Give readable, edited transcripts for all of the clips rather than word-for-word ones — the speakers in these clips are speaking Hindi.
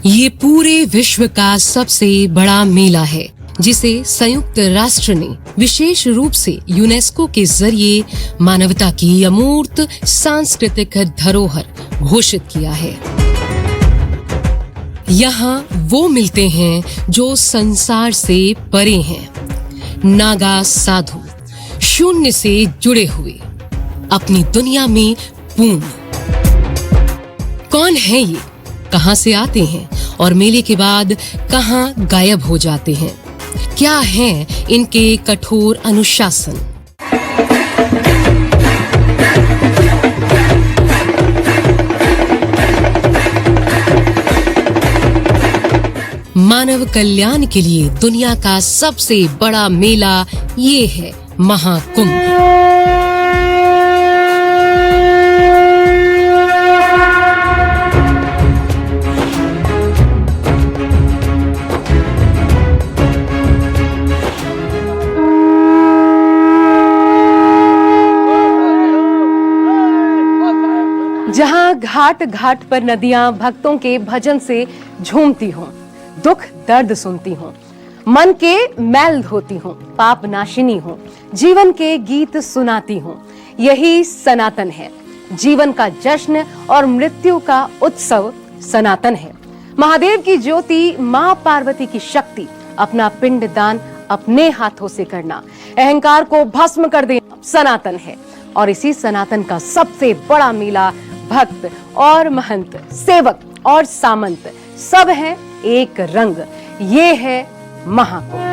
ये पूरे विश्व का सबसे बड़ा मेला है जिसे संयुक्त राष्ट्र ने विशेष रूप से यूनेस्को के जरिए मानवता की अमूर्त सांस्कृतिक धरोहर घोषित किया है। यहाँ वो मिलते हैं जो संसार से परे हैं, नागा साधु, शून्य से जुड़े हुए, अपनी दुनिया में पूर्ण। कौन है ये, कहां से आते हैं और मेले के बाद कहां गायब हो जाते हैं? क्या है इनके कठोर अनुशासन? मानव कल्याण के लिए दुनिया का सबसे बड़ा मेला ये है महाकुंभ। जहां घाट घाट पर नदियां भक्तों के भजन से झूमती हों, दुख दर्द सुनती हों, मन के मैल धोती हों, पाप नाशिनी हों, जीवन के गीत सुनाती हों, यही सनातन है। जीवन का जश्न और मृत्यु का उत्सव सनातन है। महादेव की ज्योति, मां पार्वती की शक्ति, अपना पिंड दान अपने हाथों से करना, अहंकार को भस्म कर देना सनातन है। और इसी सनातन का सबसे बड़ा मेला भक्त और महंत, सेवक और सामंत सब है एक रंग। ये है महाकुंभ।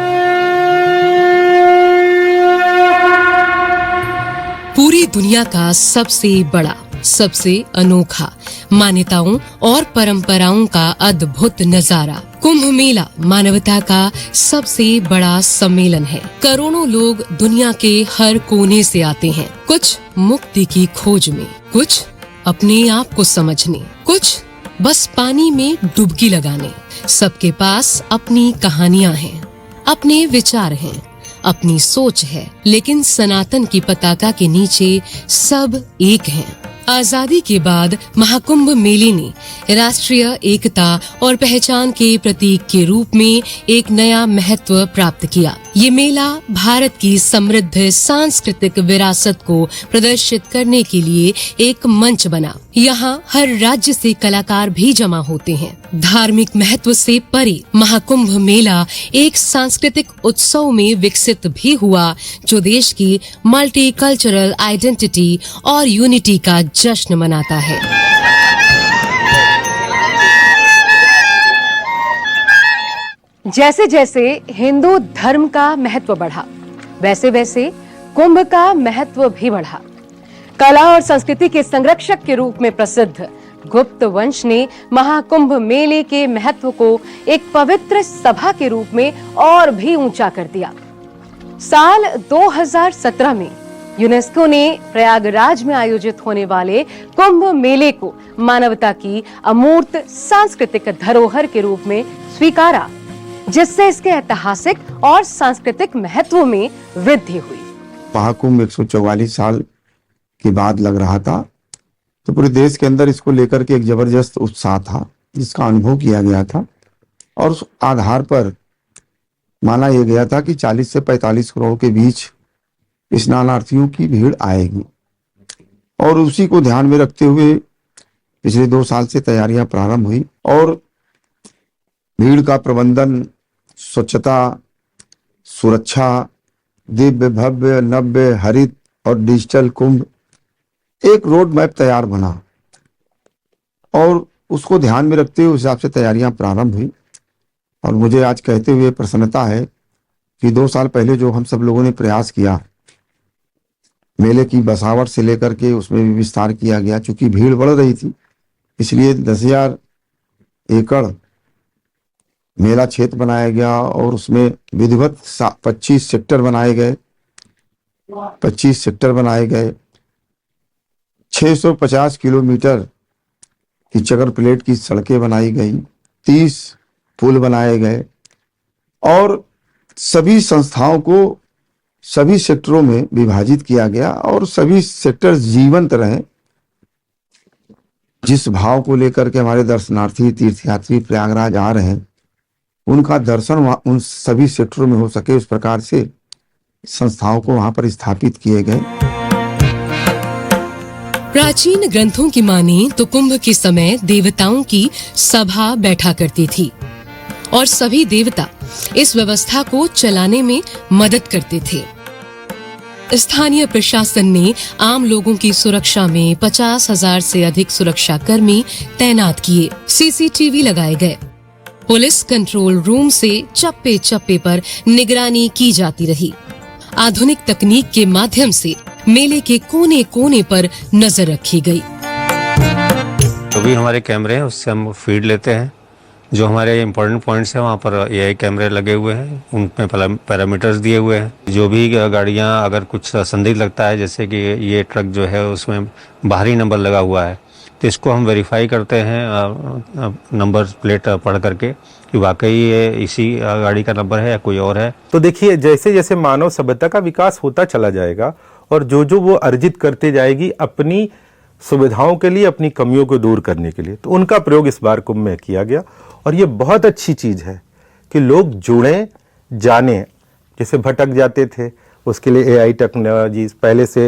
पूरी दुनिया का सबसे बड़ा, सबसे अनोखा, मान्यताओं और परंपराओं का अद्भुत नजारा। कुंभ मेला मानवता का सबसे बड़ा सम्मेलन है। करोड़ों लोग दुनिया के हर कोने से आते हैं, कुछ मुक्ति की खोज में, कुछ अपने आप को समझने, कुछ बस पानी में डुबकी लगाने। सबके पास अपनी कहानियां हैं, अपने विचार हैं, अपनी सोच है, लेकिन सनातन की पताका के नीचे सब एक हैं। आजादी के बाद महाकुंभ मेले ने राष्ट्रीय एकता और पहचान के प्रतीक के रूप में एक नया महत्व प्राप्त किया। ये मेला भारत की समृद्ध सांस्कृतिक विरासत को प्रदर्शित करने के लिए एक मंच बना। यहाँ हर राज्य से कलाकार भी जमा होते हैं। धार्मिक महत्व से परे महाकुंभ मेला एक सांस्कृतिक उत्सव में विकसित भी हुआ, जो देश की मल्टीकल्चरल आइडेंटिटी और यूनिटी का जश्न मनाता है। जैसे जैसे हिंदू धर्म का महत्व बढ़ा, वैसे वैसे कुंभ का महत्व भी बढ़ा। कला और संस्कृति के संरक्षक के रूप में प्रसिद्ध गुप्त वंश ने महाकुंभ मेले के महत्व को एक पवित्र सभा के रूप में और भी ऊंचा कर दिया। साल 2017 में यूनेस्को ने प्रयागराज में आयोजित होने वाले कुंभ मेले को मानवता की अमूर्त सांस्कृतिक धरोहर के रूप में स्वीकारा, जिससे इसके ऐतिहासिक और सांस्कृतिक महत्व में वृद्धि हुई। महाकुंभ 144 साल के बाद लग रहा था, तो पूरे देश के अंदर इसको लेकर के एक जबरदस्त उत्साह था, जिसका अनुभव किया गया था। और उस आधार पर माना यह गया था कि 40 से 45 करोड़ के बीच स्नानार्थियों की भीड़ आएगी। और उसी को ध्यान में रखते हुए पिछले 2 साल से तैयारियां प्रारंभ हुई और भीड़ का प्रबंधन, स्वच्छता, सुरक्षा, दिव्य भव्य नव्य हरित और डिजिटल कुंभ, एक रोड मैप तैयार बना और उसको ध्यान में रखते हुए उस हिसाब से तैयारियां प्रारंभ हुई। और मुझे आज कहते हुए प्रसन्नता है कि 2 साल पहले जो हम सब लोगों ने प्रयास किया, मेले की बसावट से लेकर के उसमें भी विस्तार किया गया। चूंकि भीड़ बढ़ रही थी, इसलिए 10,000 एकड़ मेला क्षेत्र बनाया गया और उसमें विधिवत 25 सेक्टर बनाए गए। 650 किलोमीटर की चक्कर प्लेट की सड़कें बनाई गई, 30 पुल बनाए गए और सभी संस्थाओं को सभी सेक्टरों में विभाजित किया गया और सभी सेक्टर जीवंत रहे। जिस भाव को लेकर के हमारे दर्शनार्थी तीर्थयात्री प्रयागराज आ रहे हैं, उनका दर्शन उन सभी सेक्टरों में हो सके, उस प्रकार से संस्थाओं को वहां पर स्थापित किए गए। प्राचीन ग्रंथों की माने तो कुंभ के समय देवताओं की सभा बैठा करती थी और सभी देवता इस व्यवस्था को चलाने में मदद करते थे। स्थानीय प्रशासन ने आम लोगों की सुरक्षा में 50,000 से अधिक सुरक्षा कर्मी तैनात किए। सीसीटीवी लगाए गए। पुलिस कंट्रोल रूम से चप्पे चप्पे पर निगरानी की जाती रही। आधुनिक तकनीक के माध्यम से मेले के कोने कोने पर नजर रखी गई। तो भी हमारे कैमरे हैं, उससे हम फीड लेते हैं। जो हमारे इम्पोर्टेंट पॉइंट्स हैं वहाँ पर एआई कैमरे लगे हुए हैं, उनमें पैरामीटर्स दिए हुए हैं। जो भी गाड़ियाँ अगर कुछ संदिग्ध लगता है, जैसे कि ये ट्रक जो है उसमें बाहरी नंबर लगा हुआ है, तो इसको हम वेरीफाई करते हैं नंबर प्लेट पढ़ करके कि वाकई ये इसी गाड़ी का नंबर है या कोई और है। तो देखिए, जैसे जैसे मानव सभ्यता का विकास होता चला जाएगा और जो जो वो अर्जित करते जाएगी अपनी सुविधाओं के लिए, अपनी कमियों को दूर करने के लिए, तो उनका प्रयोग इस बार कुंभ में किया गया। और ये बहुत अच्छी चीज है कि लोग जुड़े, जाने। जैसे भटक जाते थे, उसके लिए एआई टेक्नोलॉजी, पहले से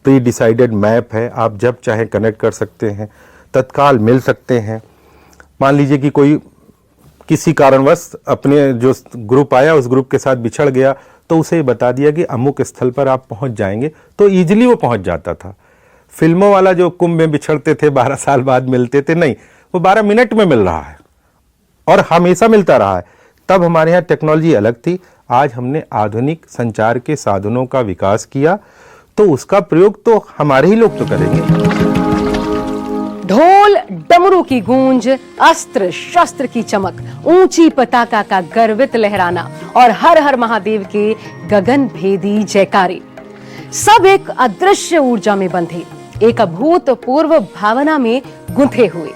प्री डिसाइडेड मैप है, आप जब चाहे कनेक्ट कर सकते हैं, तत्काल मिल सकते हैं। मान लीजिए कि कोई किसी कारणवश अपने जो ग्रुप आया उस ग्रुप के साथ बिछड़ गया, तो उसे बता दिया कि अमुक स्थल पर आप पहुंच जाएंगे, तो इजीली वो पहुंच जाता था। फिल्मों वाला जो कुंभ में बिछड़ते थे, 12 साल बाद मिलते थे, नहीं, वो 12 मिनट में मिल रहा है और हमेशा मिलता रहा है। तब हमारे यहाँ टेक्नोलॉजी अलग थी। आज हमने आधुनिक संचार के साधनों का विकास किया, तो उसका प्रयोग तो हमारे ही लोग तो करेंगे। ढोल डमरू की गूंज, अस्त्र शस्त्र की चमक, ऊंची पताका का गर्वित लहराना और हर हर महादेव के गगन भेदी जयकारे, सब एक अदृश्य ऊर्जा में बंधे, एक अभूतपूर्व भावना में गुंथे हुए।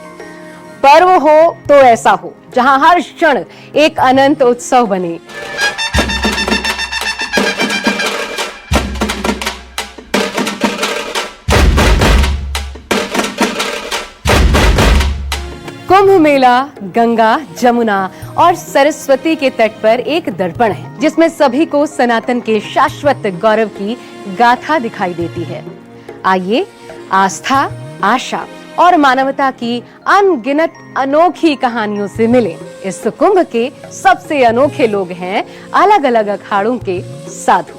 पर्व हो तो ऐसा हो जहां हर क्षण एक अनंत उत्सव बने। कुंभ मेला गंगा, जमुना और सरस्वती के तट पर एक दर्पण है, जिसमें सभी को सनातन के शाश्वत गौरव की गाथा दिखाई देती है। आइए आस्था, आशा और मानवता की अनगिनत अनोखी कहानियों से मिले। इस कुंभ के सबसे अनोखे लोग हैं अलग अलग अखाड़ों के साधु।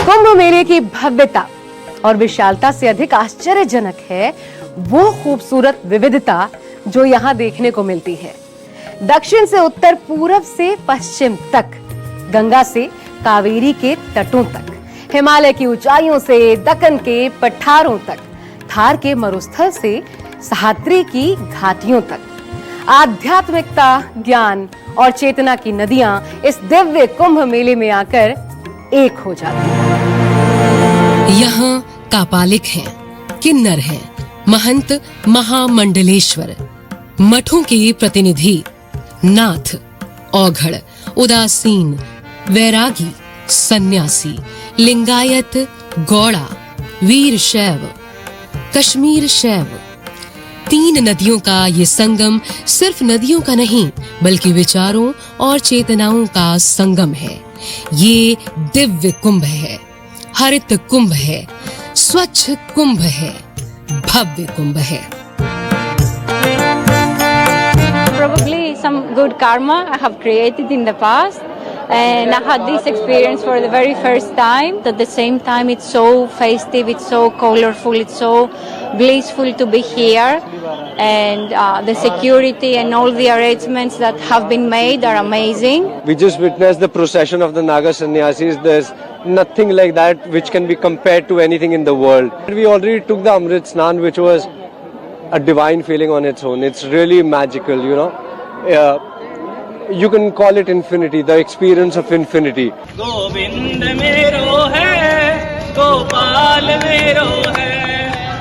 कुंभ मेले की भव्यता और विशालता से अधिक आश्चर्यजनक है वो खूबसूरत विविधता जो यहाँ देखने को मिलती है। दक्षिण से उत्तर, पूरब से पश्चिम तक, गंगा से कावेरी के तटों तक, हिमालय की ऊंचाइयों से दक्कन के पठारों तक, थार के मरुस्थल से सह्याद्री की घाटियों तक, आध्यात्मिकता, ज्ञान और चेतना की नदियां इस दिव्य कुंभ मेले में आकर एक हो जाती हैं। यहाँ कापालिक हैं, किन्नर हैं, महंत महामंडलेश्वर, मठों के प्रतिनिधि, नाथ, औघड़, उदासीन, वैरागी, सन्यासी, लिंगायत, गौड़ा, वीर शैव, कश्मीर शैव। 3 नदियों का ये संगम सिर्फ नदियों का नहीं, बल्कि विचारों और चेतनाओं का संगम है। ये दिव्य कुंभ है, हरित कुंभ है, स्वच्छ कुंभ है, भव्य कुंभ है। Probably some good karma I have created in the past, and I had this experience for the very first time. At the same time, it's so festive, it's so colorful, it's so blissful to be here, and the security and all the arrangements that have been made are amazing. We just witnessed the procession of the Naga Sannyasis. There's nothing like that which can be compared to anything in the world. We already took the Amrit Snan, which was a divine feeling on its own. It's really magical, you know. You can call it infinity, the experience of infinity. Govind मेरो है, गोपाल मेरो है,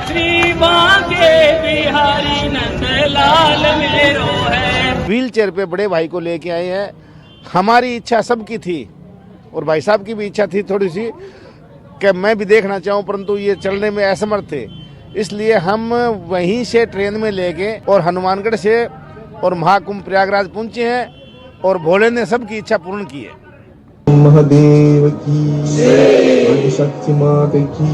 श्री बांके बिहारी नंदलाल मेरो है। We'll व्हील चेयर पे बड़े भाई को लेके आए हैं। हमारी इच्छा सबकी थी और भाई साहब की भी इच्छा थी थोड़ी सी कि मैं भी देखना चाहूँ, परंतु ये चलने में असमर्थ थे, इसलिए हम वहीं से ट्रेन में ले गए और हनुमानगढ़ से और महाकुंभ प्रयागराज पहुँचे हैं और भोले ने सबकी इच्छा पूर्ण की है। महादेव की शक्ति मात की।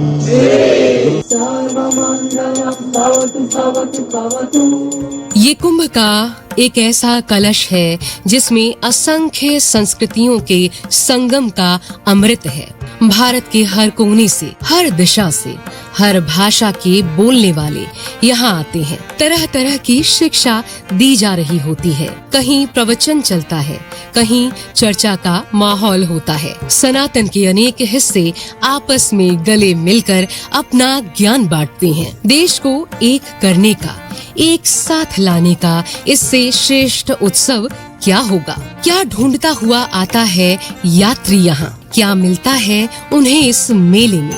ये कुंभ का एक ऐसा कलश है जिसमें असंख्य संस्कृतियों के संगम का अमृत है। भारत के हर कोने से, हर दिशा से, हर भाषा के बोलने वाले यहाँ आते हैं। तरह तरह की शिक्षा दी जा रही होती है। कहीं प्रवचन चलता है, कहीं चर्चा का माहौल होता है। सनातन के अनेक हिस्से आपस में गले मिलकर अपना ज्ञान बांटते हैं। देश को एक करने का, एक साथ लाने का इससे श्रेष्ठ उत्सव क्या होगा? क्या ढूंढता हुआ आता है यात्री यहाँ? क्या मिलता है उन्हें इस मेले में?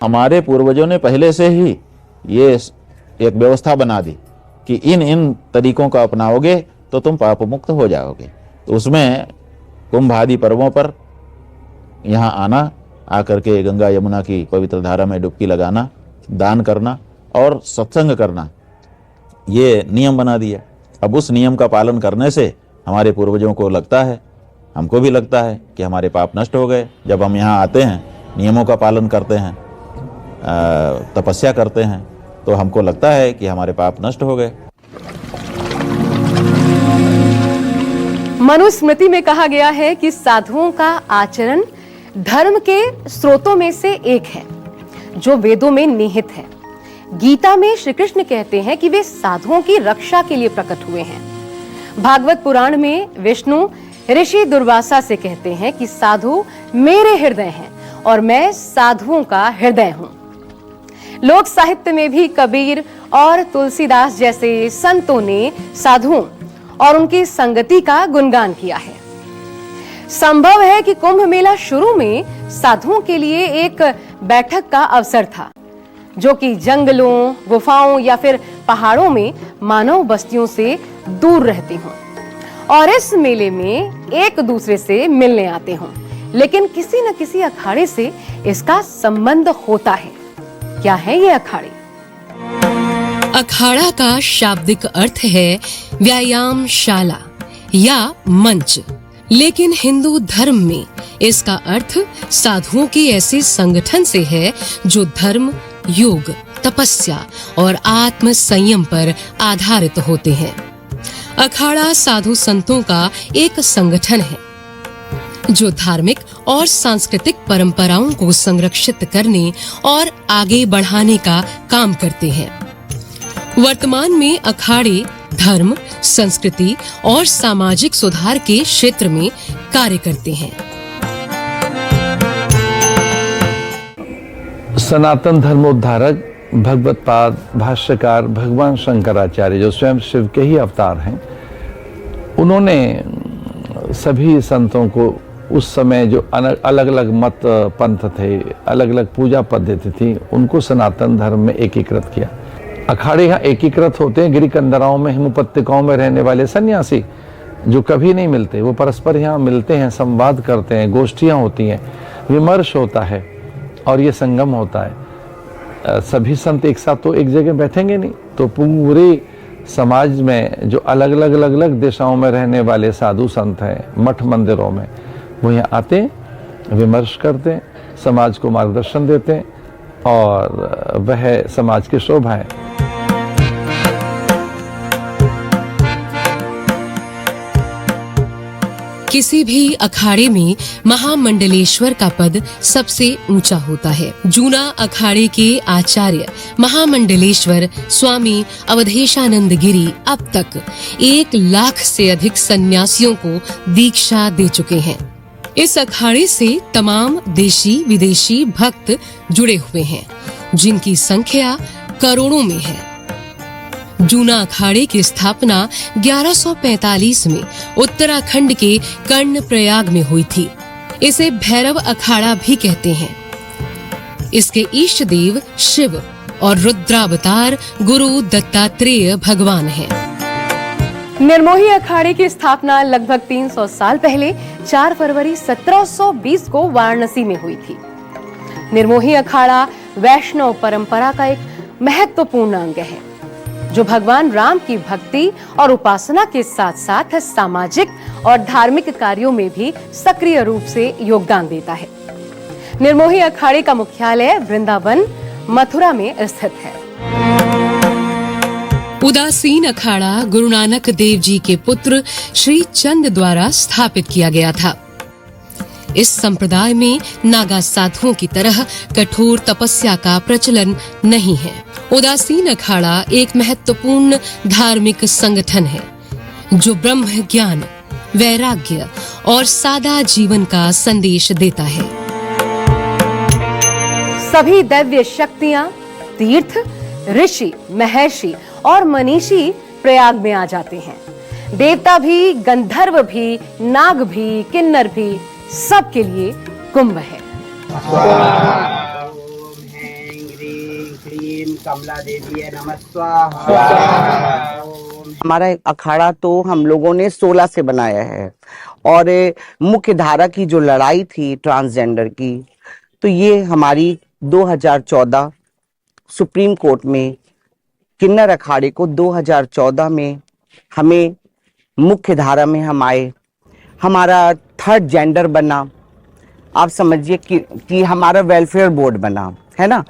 हमारे पूर्वजों ने पहले से ही ये एक व्यवस्था बना दी कि इन तरीकों का अपनाओगे तो तुम पाप मुक्त हो जाओगे। तो उसमें कुंभ आदि पर्वों पर यहाँ आना, आकर के गंगा यमुना की पवित्र धारा में डुबकी लगाना, दान करना और सत्संग करना, ये नियम बना दिया। अब उस नियम का पालन करने से हमारे पूर्वजों को लगता है, हमको भी लगता है कि हमारे पाप नष्ट हो गए। जब हम यहाँ आते हैं, नियमों का पालन करते हैं, तपस्या करते हैं, तो हमको लगता है कि हमारे पाप नष्ट हो गए। मनुस्मृति में कहा गया है कि साधुओं का आचरण धर्म के स्रोतों में से एक है जो वेदों में निहित है। गीता में श्री कृष्ण कहते हैं कि वे साधुओं की रक्षा के लिए प्रकट हुए हैं। भागवत पुराण में विष्णु ऋषि दुर्वासा से कहते हैं कि साधु मेरे हृदय हैं और मैं साधुओं का हृदय हूं। लोक साहित्य में भी कबीर और तुलसीदास जैसे संतों ने साधुओं और उनकी संगति का गुणगान किया है। संभव है कि कुंभ मेला शुरू में साधुओं के लिए एक बैठक का अवसर था, जो कि जंगलों, गुफाओं या फिर पहाड़ों में मानव बस्तियों से दूर रहती हों और इस मेले में एक दूसरे से मिलने आते हों। लेकिन किसी न किसी अखाड़े से इसका संबंध होता है। क्या है ये अखाड़े? अखाड़ा का शाब्दिक अर्थ है व्यायामशाला या मंच, लेकिन हिंदू धर्म में इसका अर्थ साधुओं के ऐसे संगठन से है जो धर्म, योग, तपस्या और आत्म संयम पर आधारित होते हैं। अखाड़ा साधु संतों का एक संगठन है जो धार्मिक और सांस्कृतिक परंपराओं को संरक्षित करने और आगे बढ़ाने का काम करते हैं। वर्तमान में अखाड़े धर्म, संस्कृति और सामाजिक सुधार के क्षेत्र में कार्य करते हैं। सनातन धर्मोद्धारक भगवत पाद भाष्यकार भगवान शंकराचार्य, जो स्वयं शिव के ही अवतार हैं, उन्होंने सभी संतों को उस समय जो अलग अलग मत पंथ थे, अलग अलग पूजा पद्धति थी, उनको सनातन धर्म में एकीकृत किया। अखाड़े यहाँ एकीकृत होते हैं। गिरिकंदराओं में, हिमोपत्यकाओं में रहने वाले सन्यासी जो कभी नहीं मिलते, वो परस्पर यहाँ मिलते हैं, संवाद करते हैं, गोष्ठियाँ होती हैं, विमर्श होता है और ये संगम होता है। सभी संत एक साथ तो एक जगह बैठेंगे नहीं, तो पूरे समाज में जो अलग अलग दिशाओं में रहने वाले साधु संत हैं, मठ मंदिरों में, वो यहाँ आते हैं, विमर्श करते हैं, समाज को मार्गदर्शन देते हैं और वह समाज की शोभा है। किसी भी अखाड़े में महामंडलेश्वर का पद सबसे ऊंचा होता है। जूना अखाड़े के आचार्य महामंडलेश्वर स्वामी अवधेशानंद गिरी अब तक 1 लाख से अधिक सन्यासियों को दीक्षा दे चुके हैं। इस अखाड़े से तमाम देशी विदेशी भक्त जुड़े हुए हैं, जिनकी संख्या करोड़ों में है। जूना अखाड़े की स्थापना 1145 में उत्तराखंड के कर्णप्रयाग में हुई थी। इसे भैरव अखाड़ा भी कहते हैं। इसके इष्ट देव शिव और रुद्रावतार गुरु दत्तात्रेय भगवान हैं। निर्मोही अखाड़े की स्थापना लगभग 300 साल पहले 4 फरवरी 1720 को वाराणसी में हुई थी। निर्मोही अखाड़ा वैष्णव परंपरा का एक महत्वपूर्ण अंग है, जो भगवान राम की भक्ति और उपासना के साथ साथ सामाजिक और धार्मिक कार्यों में भी सक्रिय रूप से योगदान देता है। निर्मोही अखाड़े का मुख्यालय वृंदावन, मथुरा में स्थित है। उदासीन अखाड़ा गुरु नानक देव जी के पुत्र श्री चंद द्वारा स्थापित किया गया था। इस संप्रदाय में नागा साधुओं की तरह कठोर तपस्या का प्रचलन नहीं है। उदासीन अखाड़ा एक महत्वपूर्ण धार्मिक संगठन है, जो ब्रह्म ज्ञान, वैराग्य और सादा जीवन का संदेश देता है। सभी दैव्य शक्तियां, तीर्थ, ऋषि, महर्षि और मनीषी प्रयाग में आ जाते हैं। देवता भी, गंधर्व भी, नाग भी, किन्नर भी, सबके लिए कुंभ है। हमारा अखाड़ा तो हम लोगों ने 16 से बनाया है, और मुख्य धारा की जो लड़ाई थी ट्रांसजेंडर की, तो ये हमारी 2014 सुप्रीम कोर्ट में किन्नर अखाड़े को 2014 में हमें मुख्य धारा में हम आए, हमारा थर्ड जेंडर बना। आप समझिए कि हमारा वेलफेयर बोर्ड बना, है ना,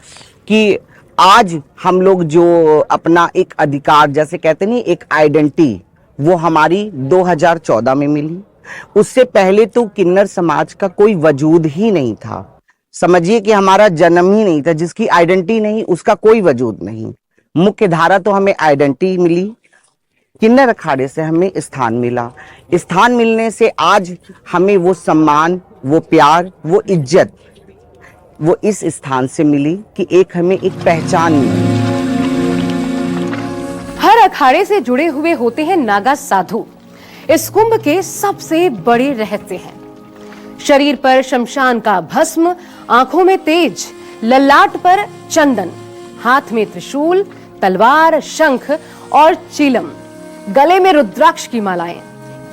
कि आज हम लोग जो अपना एक अधिकार, जैसे कहते नहीं, एक आइडेंटिटी, वो हमारी 2014 में मिली। उससे पहले तो किन्नर समाज का कोई वजूद ही नहीं था। समझिए कि हमारा जन्म ही नहीं था, जिसकी आइडेंटिटी नहीं उसका कोई वजूद नहीं। मुख्य धारा तो हमें आइडेंटिटी मिली, किन्नर अखाड़े से हमें स्थान मिला। स्थान मिलने से आज हमें वो सम्मान, वो प्यार, वो इज्जत, वो इस स्थान से मिली कि एक हमें एक पहचान मिली। हर अखाड़े से जुड़े हुए होते हैं नागा साधु। इस कुंभ के सबसे बड़े रहस्य हैं। शरीर पर शमशान का भस्म, आंखों में तेज, ललाट पर चंदन, हाथ में त्रिशूल, तलवार, शंख और चीलम, गले में रुद्राक्ष की मालाएं।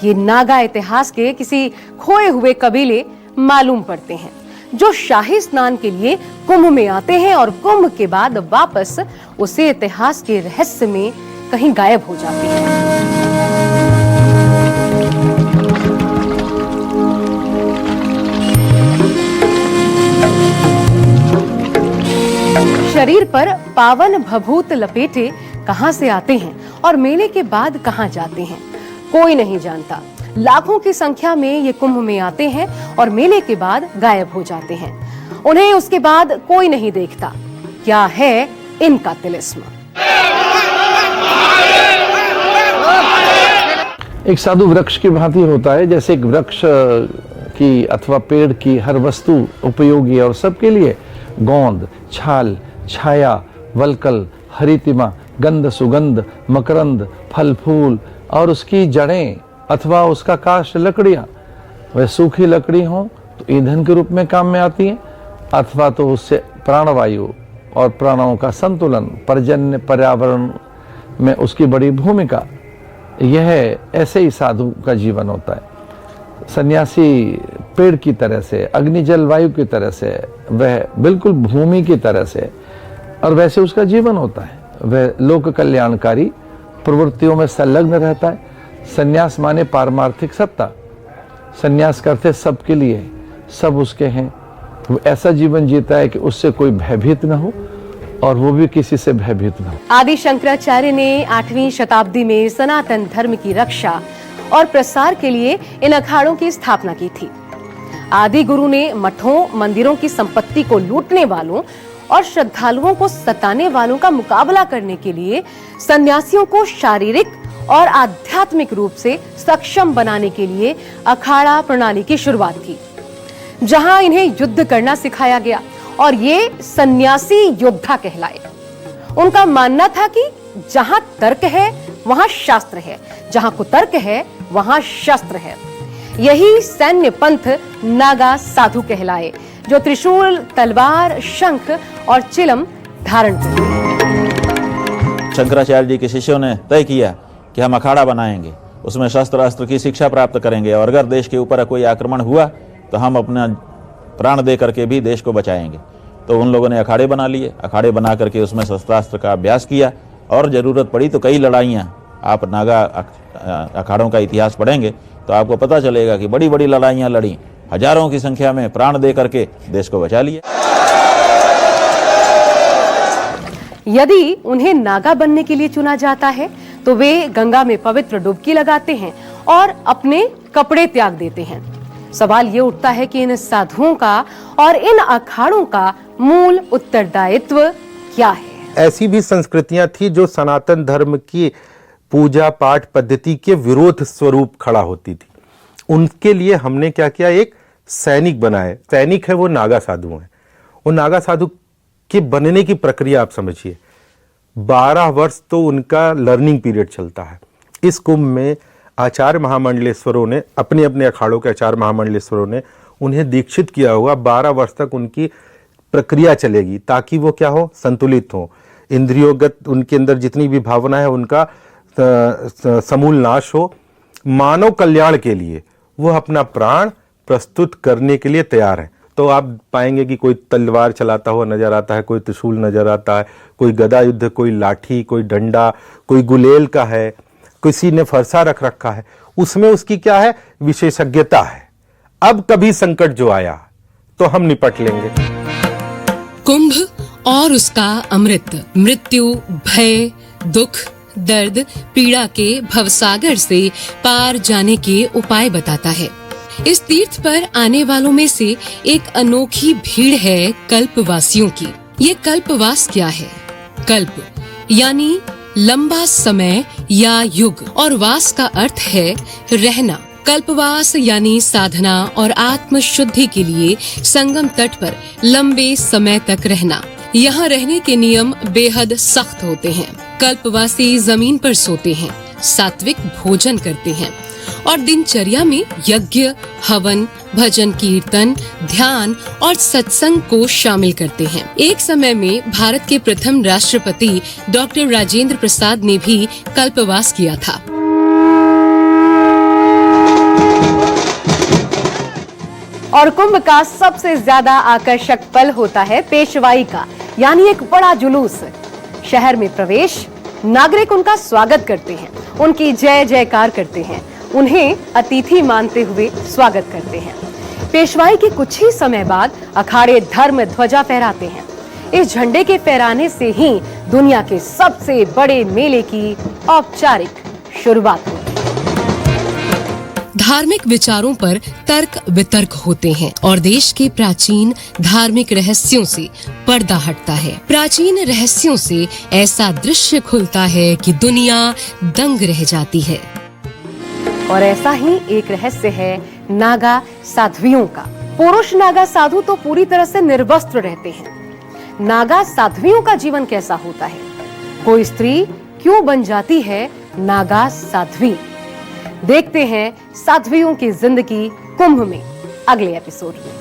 ये नागा इतिहास के किसी खोए हुए कबीले मालूम पड़ते हैं, जो शाही स्नान के लिए कुंभ में आते हैं और कुंभ के बाद वापस उसे इतिहास के रहस्य में कहीं गायब हो जाते हैं। शरीर पर पावन भभूत लपेटे कहां से आते हैं और मेले के बाद कहां जाते हैं, कोई नहीं जानता। लाखों की संख्या में ये कुंभ में आते हैं और मेले के बाद गायब हो जाते हैं। उन्हें उसके बाद कोई नहीं देखता। क्या है इनका तिलिस्म? एक साधु वृक्ष की भांति होता है। जैसे एक वृक्ष की अथवा पेड़ की हर वस्तु उपयोगी है और सबके लिए, गोंद, छाल, छाया, वलकल, हरितिमा, गंध, सुगंध, मकरंद, फल फूल और उसकी जड़ें अथवा उसका काष्ठ, लकड़ियां, वह सूखी लकड़ी हो तो ईंधन के रूप में काम में आती है, अथवा तो उससे प्राणवायु और प्राणों का संतुलन, पर्जन्य, पर्यावरण में उसकी बड़ी भूमिका। यह ऐसे ही साधु का जीवन होता है। सन्यासी पेड़ की तरह से, अग्नि जल वायु की तरह से, वह बिल्कुल भूमि की तरह से, और वैसे उसका जीवन होता है। वह लोक कल्याणकारी प्रवृत्तियों में संलग्न रहता है। सन्यास माने पारमार्थिक सत्ता। सन्यास करते सबके लिए, सब उसके हैं। वो ऐसा जीवन जीता है कि उससे कोई भयभीत न हो और वो भी किसी से भयभीत न हो। आदि शंकराचार्य ने 8वीं शताब्दी में सनातन धर्म की रक्षा और प्रसार के लिए इन अखाड़ों की स्थापना की थी। आदि गुरु ने मठों, मंदिरों की संपत्ति को लूटने वालों और श्रद्धालुओं को सताने वालों का मुकाबला करने के लिए सन्यासियों को शारीरिक और आध्यात्मिक रूप से सक्षम बनाने के लिए अखाड़ा प्रणाली की शुरुआत की, जहां इन्हें युद्ध करना सिखाया गया और ये सन्यासी योद्धा कहलाए। उनका मानना था कि जहां तर्क है वहां शास्त्र है, जहां कुतर्क है वहां शस्त्र है। यही सैन्य पंथ नागा साधु कहलाए, जो त्रिशूल, तलवार, शंख और चिलम धारण करते हैं। शंकराचार्य जी के शिष्यों ने तय किया कि हम अखाड़ा बनाएंगे, उसमें शस्त्र अस्त्र की शिक्षा प्राप्त करेंगे, और अगर देश के ऊपर कोई आक्रमण हुआ तो हम अपना प्राण दे करके भी देश को बचाएंगे। तो उन लोगों ने अखाड़े बना लिए, अखाड़े बना करके उसमें शस्त्रास्त्र का अभ्यास किया, और ज़रूरत पड़ी तो कई लड़ाइयाँ, आप नागा अखाड़ों का इतिहास पढ़ेंगे तो आपको पता चलेगा कि बड़ी बड़ी लड़ाइयाँ लड़ी, हजारों की संख्या में प्राण दे करके देश को बचा लिया। यदि उन्हें नागा बनने के लिए चुना जाता है तो वे गंगा में पवित्र डुबकी लगाते हैं और अपने कपड़े त्याग देते हैं। सवाल ये उठता है कि इन साधुओं का और इन अखाड़ों का मूल उत्तरदायित्व क्या है? ऐसी भी संस्कृतियां थी जो सनातन धर्म की पूजा पाठ पद्धति के विरोध स्वरूप खड़ा होती थी। उनके लिए हमने क्या किया, एक सैनिक बनाए। सैनिक है वो नागा साधु हैं। वो नागा साधु के बनने की प्रक्रिया आप समझिए, 12 वर्ष तो उनका लर्निंग पीरियड चलता है। इस कुंभ में आचार्य महामंडलेश्वरों ने, अपने अपने अखाड़ों के आचार्य महामंडलेश्वरों ने उन्हें दीक्षित किया होगा। 12 वर्ष तक उनकी प्रक्रिया चलेगी ताकि वो क्या हो, संतुलित हो, इंद्रियोगत उनके अंदर जितनी भी भावना है उनका समूल नाश हो। मानव कल्याण के लिए वो अपना प्राण प्रस्तुत करने के लिए तैयार है। तो आप पाएंगे कि कोई तलवार चलाता हुआ नजर आता है, कोई त्रिशूल नजर आता है, कोई गदा युद्ध, कोई लाठी, कोई डंडा, कोई गुलेल का है, किसी ने फरसा रख रखा है। उसमें उसकी क्या है, विशेषज्ञता है। अब कभी संकट जो आया तो हम निपट लेंगे। कुंभ और उसका अमृत मृत्यु, भय, दुख, दर्द, पीड़ा के भवसागर से पार जाने के उपाय बताता है। इस तीर्थ पर आने वालों में से एक अनोखी भीड़ है कल्पवासियों की। ये कल्पवास क्या है? कल्प यानी लंबा समय या युग, और वास का अर्थ है रहना। कल्पवास यानी साधना और आत्म शुद्धि के लिए संगम तट पर लंबे समय तक रहना। यहाँ रहने के नियम बेहद सख्त होते हैं। कल्पवासी जमीन पर सोते हैं, सात्विक भोजन करते हैं और दिनचर्या में यज्ञ, हवन, भजन, कीर्तन, ध्यान और सत्संग को शामिल करते हैं। एक समय में भारत के प्रथम राष्ट्रपति डॉक्टर राजेंद्र प्रसाद ने भी कल्पवास किया था। और कुंभ का सबसे ज्यादा आकर्षक पल होता है पेशवाई का, यानी एक बड़ा जुलूस। शहर में प्रवेश, नागरिक उनका स्वागत करते हैं, उनकी जय जयकार करते हैं, उन्हें अतिथि मानते हुए स्वागत करते हैं। पेशवाई के कुछ ही समय बाद अखाड़े धर्म ध्वजा फहराते हैं। इस झंडे के फहराने से ही दुनिया के सबसे बड़े मेले की औपचारिक शुरुआत होती है। धार्मिक विचारों पर तर्क वितर्क होते हैं और देश के प्राचीन धार्मिक रहस्यों से पर्दा हटता है। प्राचीन रहस्यों से ऐसा दृश्य खुलता है कि दुनिया दंग रह जाती है। और ऐसा ही एक रहस्य है नागा साध्वियों का। पुरुष नागा साधु तो पूरी तरह से निर्वस्त्र रहते हैं। नागा साध्वियों का जीवन कैसा होता है? कोई स्त्री क्यों बन जाती है नागा साध्वी? देखते हैं साध्वियों की जिंदगी कुंभ में अगले एपिसोड में।